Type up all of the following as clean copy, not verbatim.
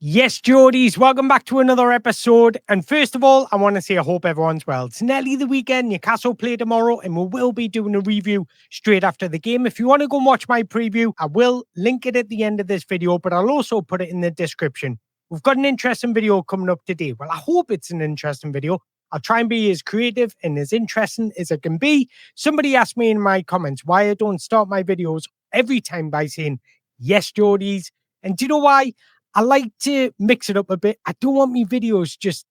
Yes, Geordies, welcome back to another episode. And first of all, I want to say I hope everyone's well. It's nearly the weekend. Newcastle play tomorrow, and we will be doing a review straight after the game. If you want to go and watch my preview, I will link it at the end of this video, but I'll also put it in the description. We've got an interesting video coming up today. Well, I hope it's an interesting video. I'll try and be as creative and as interesting as I can be. Somebody asked me in my comments why I don't start my videos every time by saying, yes, Geordies. And do you know why? I like to mix it up a bit. I don't want my videos just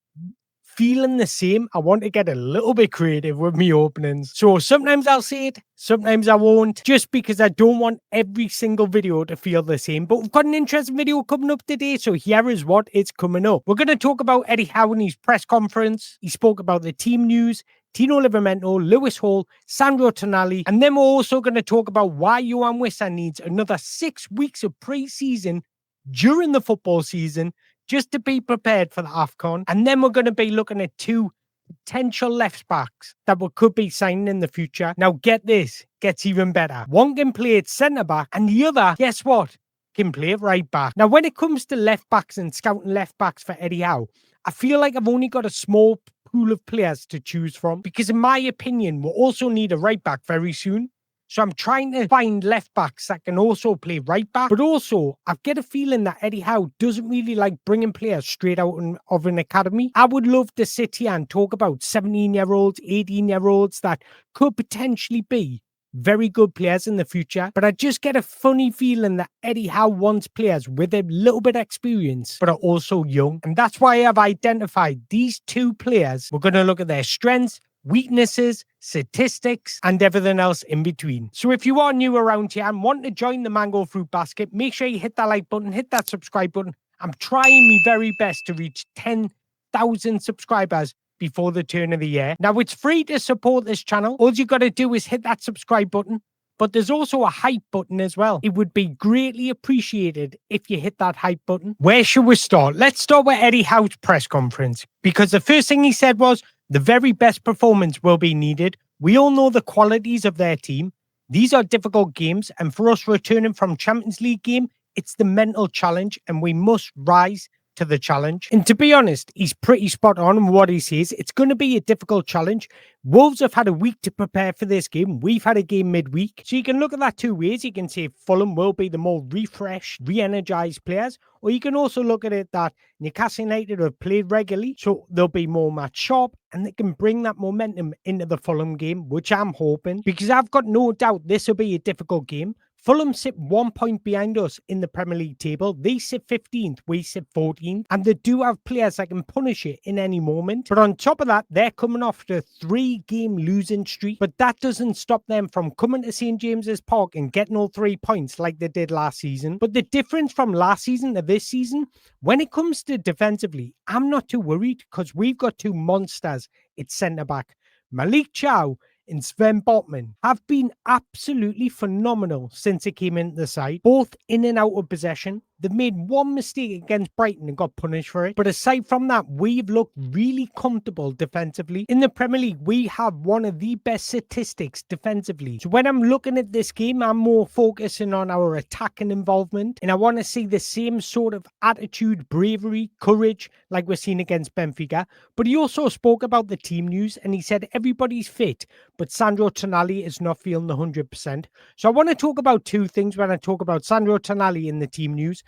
feeling the same. I want to get a little bit creative with my openings. So sometimes I'll say it, sometimes I won't, just because I don't want every single video to feel the same. But we've got an interesting video coming up today, so here is what is coming up. We're going to talk about Eddie Howe and his press conference. He spoke about the team news, Tino, Lewis Hall, Sandro Tonali, and then we're also going to talk about why Yoane Wissa needs another 6 weeks of pre-season during the football season just to be prepared for the AFCON. And then we're going to be looking at two potential left backs that we could be signing in the future. Now get this, gets even better. One can play at centre back and the other, guess what, can play at right back. Now when it comes to left backs and scouting left backs for Eddie Howe, I feel like I've only got a small pool of players to choose from, because in my opinion we'll also need a right back very soon. So I'm trying to find left backs that can also play right back. But also, I get a feeling that Eddie Howe doesn't really like bringing players straight out of an academy. I would love to sit here and talk about 17-year-olds, 18-year-olds that could potentially be very good players in the future. But I just get a funny feeling that Eddie Howe wants players with a little bit of experience, but are also young. And that's why I've identified these two players. We're going to look at their strengths, weaknesses, statistics, and everything else in between. So if you are new around here and want to join the Mango Fruit Basket, make sure you hit that like button, hit that subscribe button. I'm trying my very best to reach 10,000 subscribers before the turn of the year. Now, it's free to support this channel. All you got to do is hit that subscribe button. But there's also a hype button as well. It would be greatly appreciated if you hit that hype button. Where should we start? Let's start with Eddie Howe's press conference, because the first thing he said was the very best performance will be needed. We all know the qualities of their team. These are difficult games, and for us returning from Champions League game, it's the mental challenge, and we must rise to the challenge. And to be honest, he's pretty spot on in what he says. It's going to be a difficult challenge. Wolves have had a week to prepare for this game. We've had a game midweek. So you can look at that two ways. You can say Fulham will be the more refreshed, re-energized players. Or you can also look at it that Newcastle United have played regularly, so they'll be more match sharp and they can bring that momentum into the Fulham game, which I'm hoping, because I've got no doubt this will be a difficult game. Fulham sit 1 point behind us in the Premier League table. They sit 15th, we sit 14th, and they do have players that can punish it in any moment. But on top of that, they're coming off the 3-game losing streak, but that doesn't stop them from coming to St. James's Park and getting all 3 points like they did last season. But the difference from last season to this season, when it comes to defensively, I'm not too worried, because we've got two monsters at centre-back. Malik Chow and Sven Botman have been absolutely phenomenal since it came into the side, both in and out of possession. They've made one mistake against Brighton and got punished for it. But aside from that, we've looked really comfortable defensively. In the Premier League, we have one of the best statistics defensively. So when I'm looking at this game, I'm more focusing on our attacking involvement. And I want to see the same sort of attitude, bravery, courage like we're seeing against Benfica. But he also spoke about the team news and he said everybody's fit, but Sandro Tonali is not feeling 100%. So I want to talk about two things when I talk about Sandro Tonali in the team news.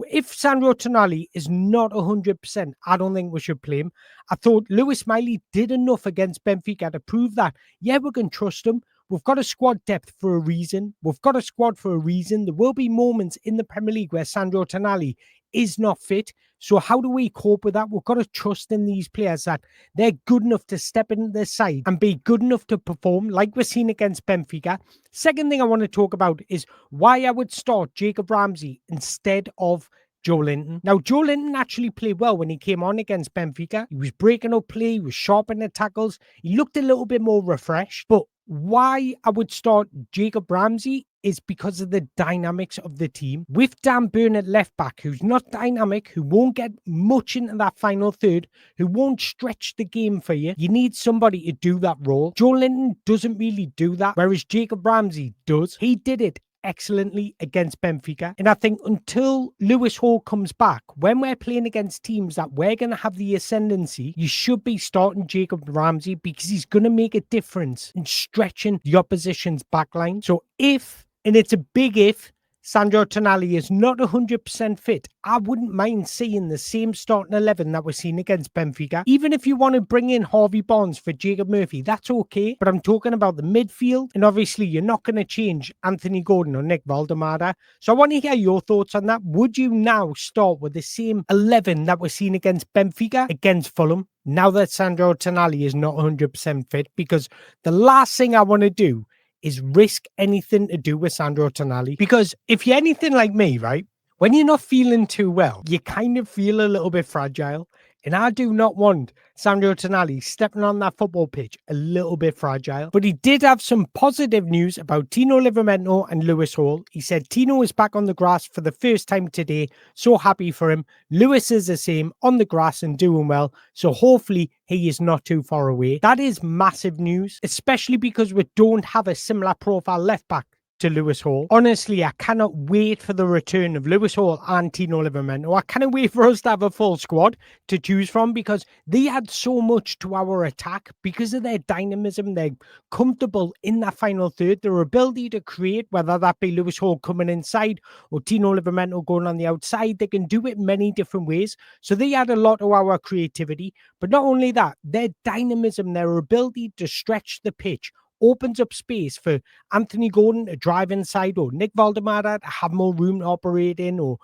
If Sandro Tonali is not 100%, I don't think we should play him. I thought Lewis Miley did enough against Benfica to prove that, yeah, we can trust him. We've got a squad depth for a reason. We've got a squad for a reason. There will be moments in the Premier League where Sandro Tonali is not fit. So how do we cope with that? We've got to trust in these players that they're good enough to step into the side and be good enough to perform like we're seeing against Benfica. Second thing I want to talk about is why I would start Jacob Ramsey instead of Joelinton. Now, Joelinton actually played well when he came on against Benfica. He was breaking up play, he was sharp in the tackles. He looked a little bit more refreshed. But why I would start Jacob Ramsey is because of the dynamics of the team. With Dan Burn at left back, who's not dynamic, who won't get much into that final third, who won't stretch the game for you, you need somebody to do that role. Joelinton doesn't really do that, whereas Jacob Ramsey does. He did it excellently against Benfica. And I think until Lewis Hall comes back, when we're playing against teams that we're going to have the ascendancy, you should be starting Jacob Ramsey because he's going to make a difference in stretching the opposition's backline. So if, and it's a big if, Sandro Tonali is not 100% fit, I wouldn't mind seeing the same starting 11 that we're seeing against Benfica. Even if you want to bring in Harvey Barnes for Jacob Murphy, that's okay. But I'm talking about the midfield. And obviously, you're not going to change Anthony Gordon or Nick Valdemada. So I want to hear your thoughts on that. Would you now start with the same 11 that we're seeing against Benfica, against Fulham, now that Sandro Tonali is not 100% fit? Because the last thing I want to do is risk anything to do with Sandro Tonali. Because if you're anything like me, right, when you're not feeling too well, you kind of feel a little bit fragile. And I do not want Sandro Tonali stepping on that football pitch a little bit fragile. But he did have some positive news about Tino Livramento and Lewis Hall. He said Tino is back on the grass for the first time today. So happy for him. Lewis is the same, on the grass and doing well. So hopefully he is not too far away. That is massive news, especially because we don't have a similar profile left back to Lewis Hall. Honestly, I cannot wait for the return of Lewis Hall and Tino Livramento. I cannot wait for us to have a full squad to choose from because they add so much to our attack because of their dynamism. They're comfortable in that final third. Their ability to create, whether that be Lewis Hall coming inside or Tino Livramento going on the outside, they can do it many different ways. So they add a lot to our creativity. But not only that, their dynamism, their ability to stretch the pitch opens up space for Anthony Gordon to drive inside, or Nick Valdemada to have more room to operate in, or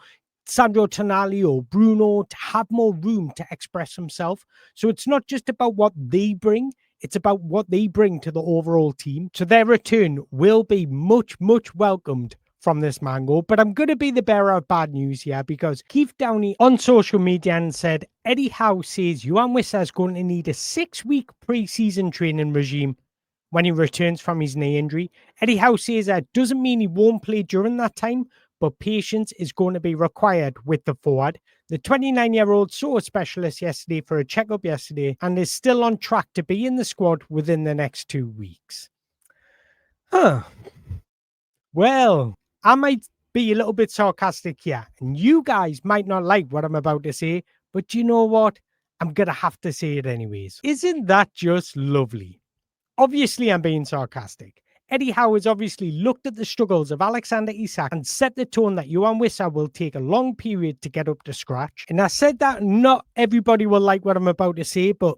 Sandro Tonali or Bruno to have more room to express himself. So it's not just about what they bring, it's about what they bring to the overall team. So their return will be much, much welcomed from this mango. But I'm going to be the bearer of bad news here because Keith Downey on social media and said Eddie Howe says Yoane Wissa is going to need a 6-week pre-season training regime when he returns from his knee injury. Eddie Howe says that doesn't mean he won't play during that time, but patience is going to be required with the forward. The 29-year-old saw a specialist yesterday for a checkup yesterday and is still on track to be in the squad within the next 2 weeks. Well, I might be a little bit sarcastic here, and you guys might not like what I'm about to say, but you know what? I'm going to have to say it anyways. Isn't that just lovely? Obviously, I'm being sarcastic. Eddie Howe has obviously looked at the struggles of Alexander Isak and set the tone that Yoane Wissa will take a long period to get up to scratch. And I said that not everybody will like what I'm about to say, but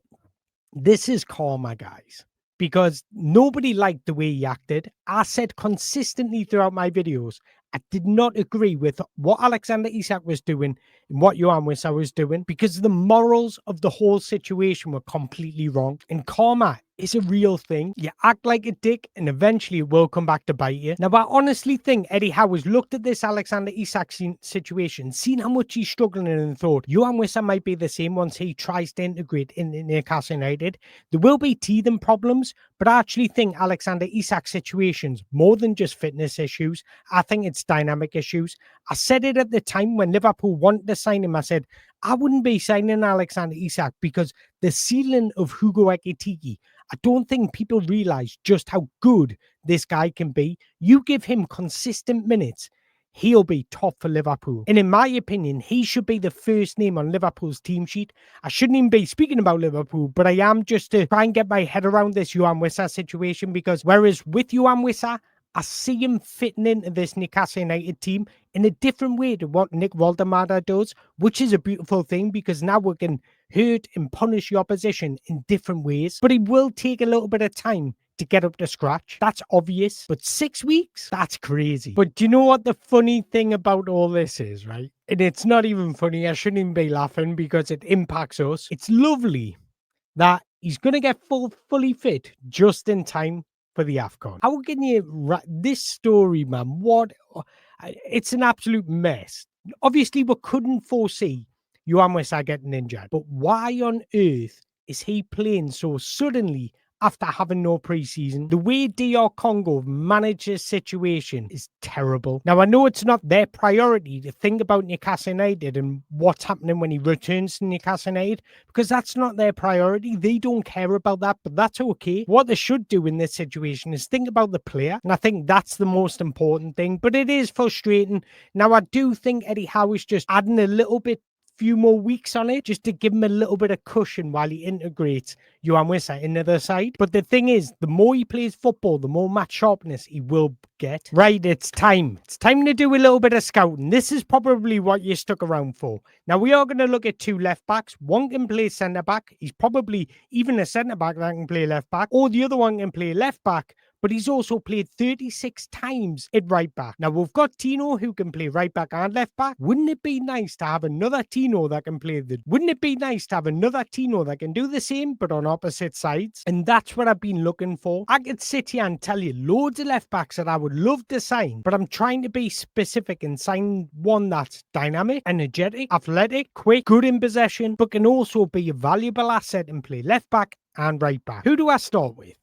this is karma, guys. Because nobody liked the way he acted. I said consistently throughout my videos, I did not agree with what Alexander Isak was doing and what Yoane Wissa was doing because the morals of the whole situation were completely wrong. And karma is a real thing. You act like a dick and eventually it will come back to bite you. Now, I honestly think Eddie Howe has looked at this Alexander Isak situation, seen how much he's struggling and thought Yoane Wissa might be the same once he tries to integrate in Newcastle United. There will be teething problems, but I actually think Alexander Isak's situation's more than just fitness issues. I think it's dynamic issues. I said it at the time when Liverpool wanted to sign him. I said, I wouldn't be signing Alexander Isak because the ceiling of Hugo Ekitike, I don't think people realize just how good this guy can be. You give him consistent minutes, he'll be top for Liverpool. And in my opinion, he should be the first name on Liverpool's team sheet. I shouldn't even be speaking about Liverpool, but I am just to try and get my head around this Yoane Wissa situation because whereas with Yoane Wissa, I see him fitting into this Newcastle United team in a different way to what Nick Valdemada does, which is a beautiful thing because now we can hurt and punish the opposition in different ways. But it will take a little bit of time to get up to scratch. That's obvious. But 6 weeks? That's crazy. But do you know what the funny thing about all this is, right? And it's not even funny. I shouldn't even be laughing because it impacts us. It's lovely that he's going to get fully fit just in time for the AFCON. How can you... This story, man, what... It's an absolute mess. Obviously, we couldn't foresee Yoane Wissa getting injured. But why on earth is he playing so suddenly after having no preseason. The way DR Congo managed this situation is terrible. Now, I know it's not their priority to think about Newcastle United and what's happening when he returns to Newcastle United, because that's not their priority. They don't care about that, but that's okay. What they should do in this situation is think about the player, and I think that's the most important thing, but it is frustrating. Now, I do think Eddie Howe is just adding a little bit few more weeks on it just to give him a little bit of cushion while he integrates Yoane Wissa into the side. But the thing is, the more he plays football, the more match sharpness he will get. Right, it's time. It's time to do a little bit of scouting. This is probably what you stuck around for. Now, we are going to look at two left backs. One can play centre back. He's probably even a centre back that can play left back, or the other one can play left back, but he's also played 36 times at right back. Now, we've got Tino who can play right back and left back. Wouldn't it be nice to have another Tino that can play Wouldn't it be nice to have another Tino that can do the same, but on opposite sides? And that's what I've been looking for. I could sit here and tell you loads of left backs that I would love to sign, but I'm trying to be specific and sign one that's dynamic, energetic, athletic, quick, good in possession, but can also be a valuable asset and play left back and right back. Who do I start with?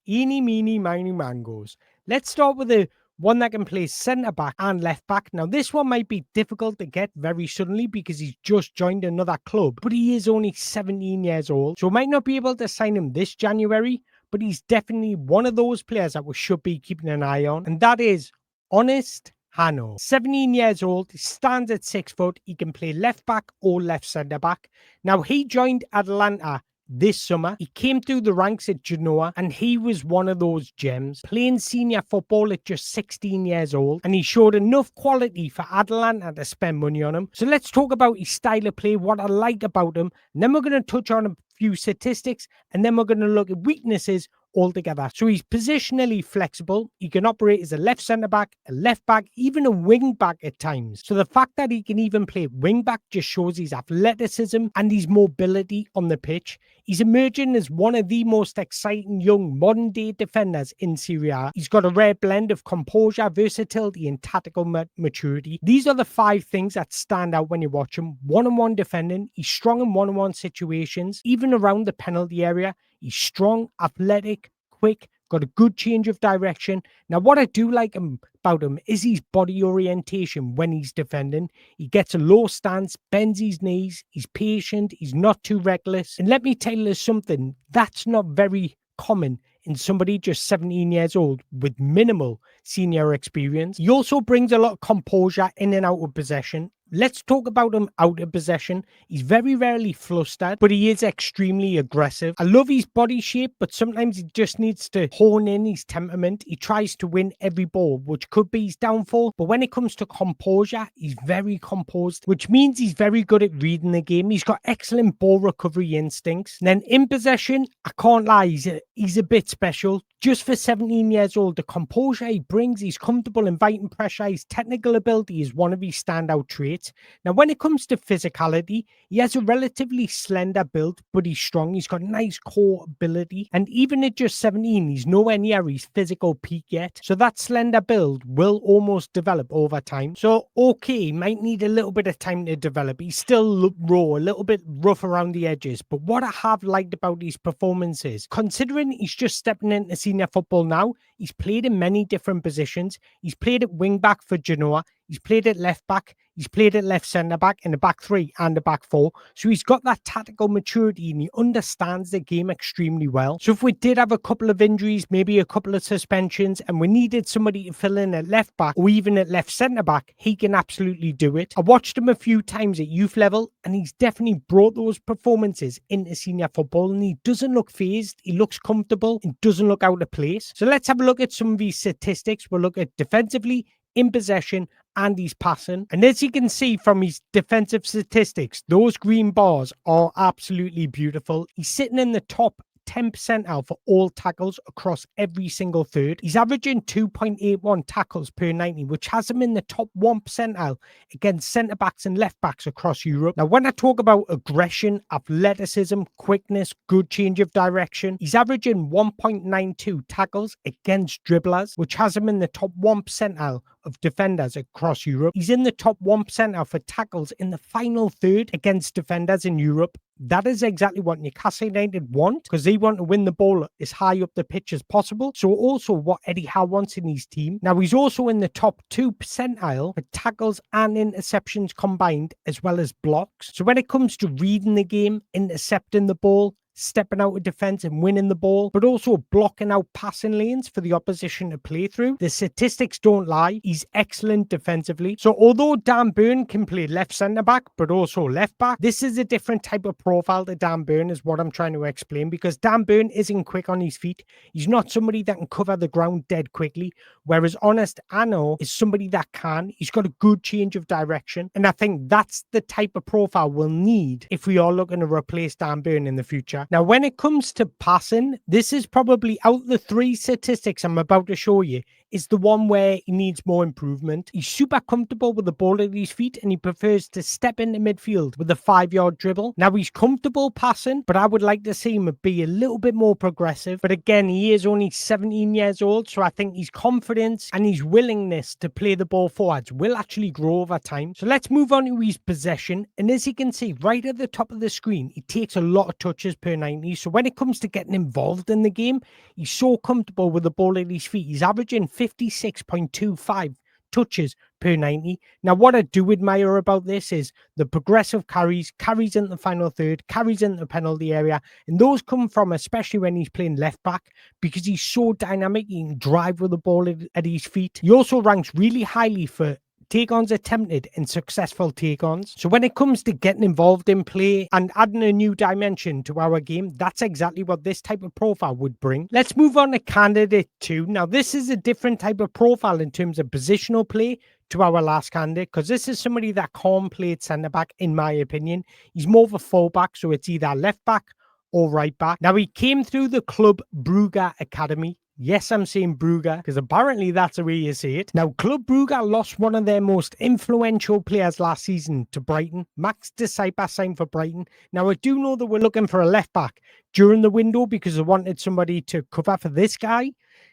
Eeny, meeny, miny, mangoes. Let's start with the one that can play centre back and left back. Now, this one might be difficult to get very suddenly because he's just joined another club, but he is only 17 years old, so we might not be able to sign him this January, but he's definitely one of those players that we should be keeping an eye on, and that is Honest Ahanor. 17 years old, he stands at 6 foot, he can play left back or left centre back. Now, he joined Atlanta this summer. He came through the ranks at Genoa, and he was one of those gems, playing senior football at just 16 years old, and he showed enough quality for Atalanta to spend money on him. So let's talk about his style of play, what I like about him, and then we're going to touch on a few statistics, and then we're going to look at weaknesses altogether. So he's positionally flexible. He can operate as a left centre back, a left back, even a wing back at times. So the fact that he can even play wing back just shows his athleticism and his mobility on the pitch. He's emerging as one of the most exciting young modern day defenders in Serie A. He's got a rare blend of composure, versatility, and tactical maturity. These are the 5 things that stand out when you watch him. One-on-one defending. He's strong in one-on-one situations, even around the penalty area. He's strong, athletic, quick, got a good change of direction. Now, what I do like about him is his body orientation when he's defending. He gets a low stance, bends his knees, he's patient, he's not too reckless. And let me tell you something, that's not very common in somebody just 17 years old with minimal senior experience. He also brings a lot of composure in and out of possession. Let's talk about him out of possession. He's very rarely flustered, but he is extremely aggressive. I love his body shape, but sometimes he just needs to hone in his temperament. He tries to win every ball, which could be his downfall. But when it comes to composure, he's very composed, which means he's very good at reading the game. He's got excellent ball recovery instincts. And then in possession, I can't lie, he's a bit special. Just for 17 years old, the composure he brings, he's comfortable inviting pressure. His technical ability is one of his standout traits. Now, when it comes to physicality, he has a relatively slender build, but he's strong. He's got nice core ability. And even at just 17, he's nowhere near his physical peak yet. So that slender build will almost develop over time. So, okay, might need a little bit of time to develop. He's still raw, a little bit rough around the edges. But what I have liked about his performances, considering he's just stepping into senior football now, he's played in many different positions. He's played at wing back for Genoa. He's played at left back. He's played at left centre back in the back 3 and the back 4. So he's got that tactical maturity and he understands the game extremely well. So if we did have a couple of injuries, maybe a couple of suspensions, and we needed somebody to fill in at left back or even at left centre back, he can absolutely do it. I watched him a few times at youth level and he's definitely brought those performances into senior football, and he doesn't look phased. He looks comfortable and doesn't look out of place. So let's have a look at some of these statistics. We'll look at defensively, in possession, and he's passing. And as you can see from his defensive statistics, those green bars are absolutely beautiful. He's sitting in the top 10 percentile for all tackles across every single third. He's averaging 2.81 tackles per 90, which has him in the top 1 percentile against centre-backs and left-backs across Europe. Now, when I talk about aggression, athleticism, quickness, good change of direction, he's averaging 1.92 tackles against dribblers, which has him in the top 1 percentile of defenders across Europe. He's in the top 1% for tackles in the final third against defenders in Europe. That is exactly what Newcastle United want, because they want to win the ball as high up the pitch as possible. So also what Eddie Howe wants in his team. Now he's also in the top 2 percentile for tackles and interceptions combined, as well as blocks. So when it comes to reading the game, intercepting the ball, stepping out of defense and winning the ball, but also blocking out passing lanes for the opposition to play through, the statistics don't lie. He's excellent defensively. So although Dan Burn can play left centre back, but also left back, this is a different type of profile to Dan Burn, is what I'm trying to explain, because Dan Burn isn't quick on his feet. He's not somebody that can cover the ground dead quickly, whereas Honest Ahanor is somebody that can. He's got a good change of direction, and I think that's the type of profile we'll need if we are looking to replace Dan Burn in the future. Now, when it comes to passing, this is probably, out the 3 statistics I'm about to show you, is the one where he needs more improvement. He's super comfortable with the ball at his feet, and he prefers to step into midfield with a 5-yard dribble. Now, he's comfortable passing, but I would like to see him be a little bit more progressive. But again, he is only 17 years old, so I think his confidence and his willingness to play the ball forwards will actually grow over time. So let's move on to his possession. And as you can see right at the top of the screen, he takes a lot of touches per 90. So when it comes to getting involved in the game, he's so comfortable with the ball at his feet. He's averaging 56.25 touches per 90. Now, what I do admire about this is the progressive carries into the final third, carries into the penalty area, and those come from, especially when he's playing left back, because he's so dynamic. He can drive with the ball at his feet. He also ranks really highly for take-ons attempted and successful take-ons. So when it comes to getting involved in play and adding a new dimension to our game, that's exactly what this type of profile would bring. Let's move on to candidate 2. Now, this is a different type of profile in terms of positional play to our last candidate, because this is somebody that can't play at centre-back, in my opinion. He's more of a full-back, so it's either left-back or right-back. Now, he came through the Club Brugge Academy. Yes, I'm saying Brugge, because apparently that's the way you say it. Now, Club Brugge lost one of their most influential players last season to Brighton. Max Disciple signed for Brighton. Now, I do know that we're looking for a left-back during the window, because they wanted somebody to cover for this guy.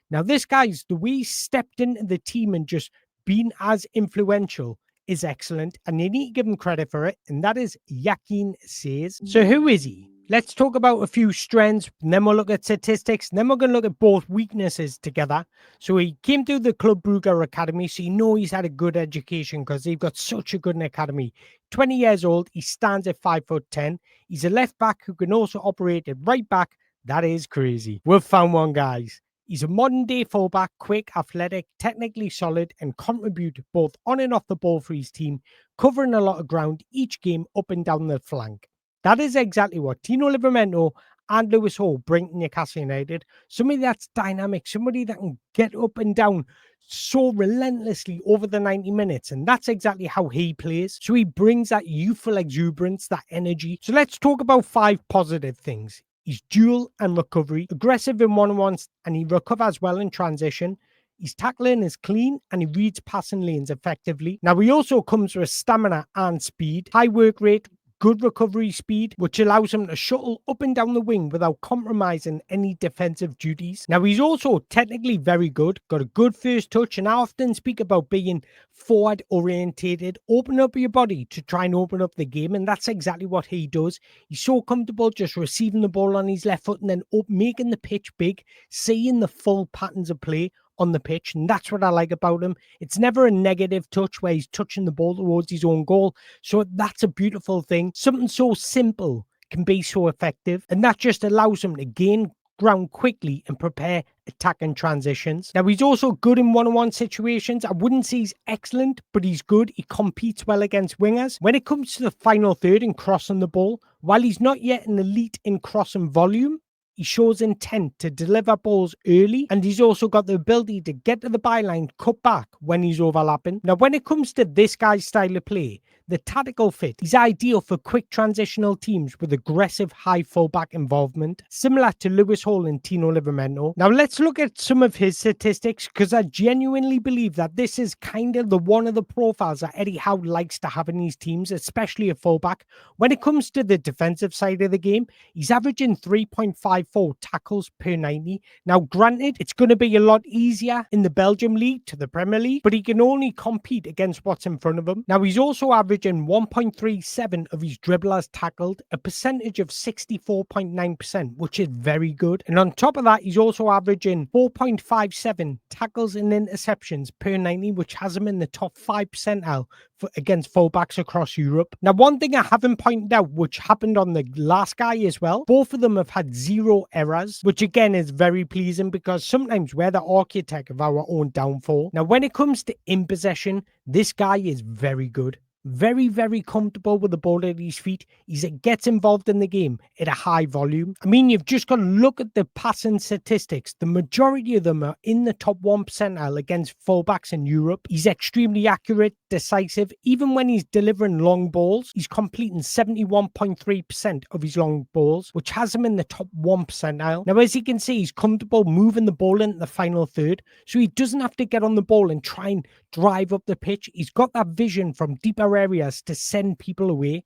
Now, this guy's, the way he stepped into the team and just been as influential is excellent, and you need to give him credit for it, and that is Joaquin Seys. So who is he? Let's talk about a few strengths, and then we'll look at statistics, and then we're going to look at both weaknesses together. So he came through the Club Brugge Academy, so you know he's had a good education, because they've got such a good academy. 20 years old, he stands at 5'10". He's a left back who can also operate at right back. That is crazy. We've found one, guys. He's a modern-day fullback, quick, athletic, technically solid, and contribute both on and off the ball for his team, covering a lot of ground each game up and down the flank. That is exactly what Tino and Lewis Howe bring to Newcastle United. Somebody that's dynamic, somebody that can get up and down so relentlessly over the 90 minutes. And that's exactly how he plays. So he brings that youthful exuberance, that energy. So let's talk about 5 positive things. He's dual and recovery, aggressive in one-on-ones, and he recovers well in transition. His tackling is clean, and he reads passing lanes effectively. Now, he also comes with stamina and speed, high work rate, good recovery speed, which allows him to shuttle up and down the wing without compromising any defensive duties. Now, he's also technically very good, got a good first touch, and I often speak about being forward orientated. Open up your body to try and open up the game, and that's exactly what he does. He's so comfortable just receiving the ball on his left foot and then making the pitch big, seeing the full patterns of play on the pitch, and that's what I like about him. It's never a negative touch where he's touching the ball towards his own goal, so that's a beautiful thing. Something so simple can be so effective, and that just allows him to gain ground quickly and prepare attacking transitions. Now, he's also good in one-on-one situations. I wouldn't say he's excellent, but he's good. He competes well against wingers. When it comes to the final third and crossing the ball, while he's not yet an elite in crossing volume, he shows intent to deliver balls early, and he's also got the ability to get to the byline, cut back when he's overlapping. Now, when it comes to this guy's style of play, the tactical fit. He's ideal for quick transitional teams with aggressive high fullback involvement, similar to Lewis Hall and Tino Livramento. Now let's look at some of his statistics, because I genuinely believe that this is kind of one of the profiles that Eddie Howe likes to have in these teams, especially a fullback. When it comes to the defensive side of the game, he's averaging 3.54 tackles per 90. Now granted, it's going to be a lot easier in the Belgium league to the Premier League, but he can only compete against what's in front of him. Now he's also averaging 1.37 of his dribblers tackled, a percentage of 64.9%, which is very good. And on top of that, he's also averaging 4.57 tackles and interceptions per 90, which has him in the top 5 percentile against fullbacks across Europe. Now, one thing I haven't pointed out, which happened on the last guy as well, both of them have had 0 errors, which again is very pleasing, because sometimes we're the architect of our own downfall. Now, when it comes to in possession, this guy is very good. Very, very comfortable with the ball at his feet. He gets involved in the game at a high volume. I mean, you've just got to look at the passing statistics. The majority of them are in the top 1 percentile against fullbacks in Europe. He's extremely accurate, decisive. Even when he's delivering long balls, he's completing 71.3% of his long balls, which has him in the top 1 percentile. Now, as you can see, he's comfortable moving the ball into the final third, so he doesn't have to get on the ball and try and drive up the pitch. He's got that vision from deeper areas to send people away.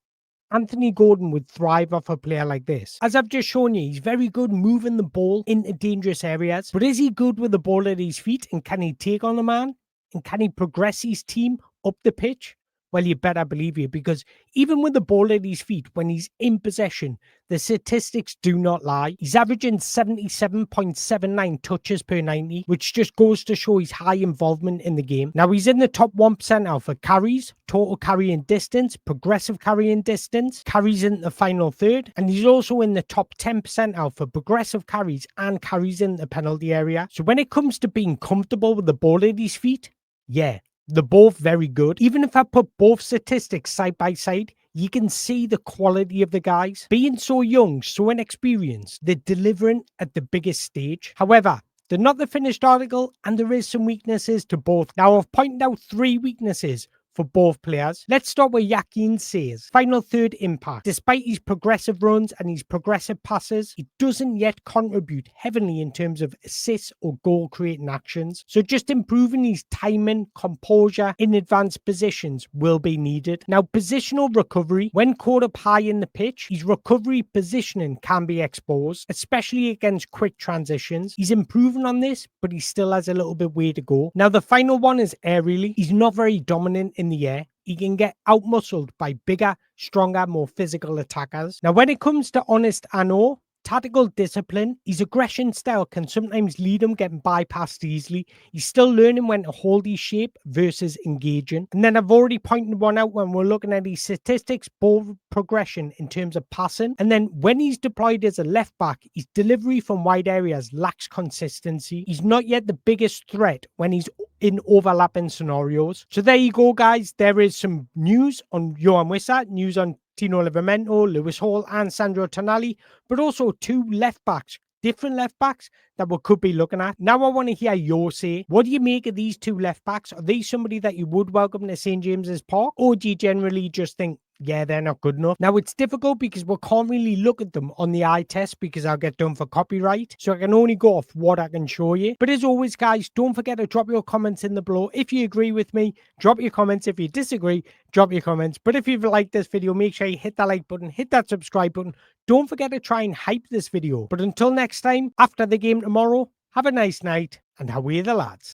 Anthony Gordon would thrive off a player like this. As I've just shown you, he's very good moving the ball into dangerous areas, but is he good with the ball at his feet, and can he take on a man, and can he progress his team up the pitch? Well, you better believe it, because even with the ball at his feet, when he's in possession, the statistics do not lie. He's averaging 77.79 touches per 90, which just goes to show his high involvement in the game. Now, he's in the top 1 percentile for carries, total carrying distance, progressive carrying distance, carries in the final third, and he's also in the top 10 percentile for progressive carries and carries in the penalty area. So when it comes to being comfortable with the ball at his feet, yeah, they're both very good. Even if I put both statistics side by side, you can see the quality of the guys. Being so young, so inexperienced, they're delivering at the biggest stage. However, they're not the finished article, and there is some weaknesses to both. Now, I've pointed out 3 weaknesses for both players. Let's start with Joaquin Seys. Final third impact. Despite his progressive runs and his progressive passes, he doesn't yet contribute heavily in terms of assists or goal creating actions. So just improving his timing, composure in advanced positions will be needed. Now, positional recovery. When caught up high in the pitch, his recovery positioning can be exposed, especially against quick transitions. He's improving on this, but he still has a little bit way to go. Now, the final one is aerially. He's not very dominant in the air. He can get outmuscled by bigger, stronger, more physical attackers. Now, when it comes to honest Ahanor, tactical discipline, his aggression style can sometimes lead him getting bypassed easily. He's still learning when to hold his shape versus engaging. And then I've already pointed one out when we're looking at his statistics, ball progression in terms of passing. And then when he's deployed as a left back, his delivery from wide areas lacks consistency. He's not yet the biggest threat when he's in overlapping scenarios. So there you go, guys. There is some news on Yoane Wissa, news on Tino Livramento, Lewis Hall, and Sandro Tonali, but also 2 left backs, different left backs that we could be looking at. Now, I want to hear your say. What do you make of these 2 left backs? Are they somebody that you would welcome to St. James's Park, or do you generally just think, yeah, they're not good enough? Now, it's difficult because we can't really look at them on the eye test because I'll get done for copyright. So I can only go off what I can show you. But as always, guys, don't forget to drop your comments in the below. If you agree with me, drop your comments. If you disagree, drop your comments. But if you've liked this video, make sure you hit that like button, hit that subscribe button. Don't forget to try and hype this video. But until next time, after the game tomorrow, have a nice night and away the lads.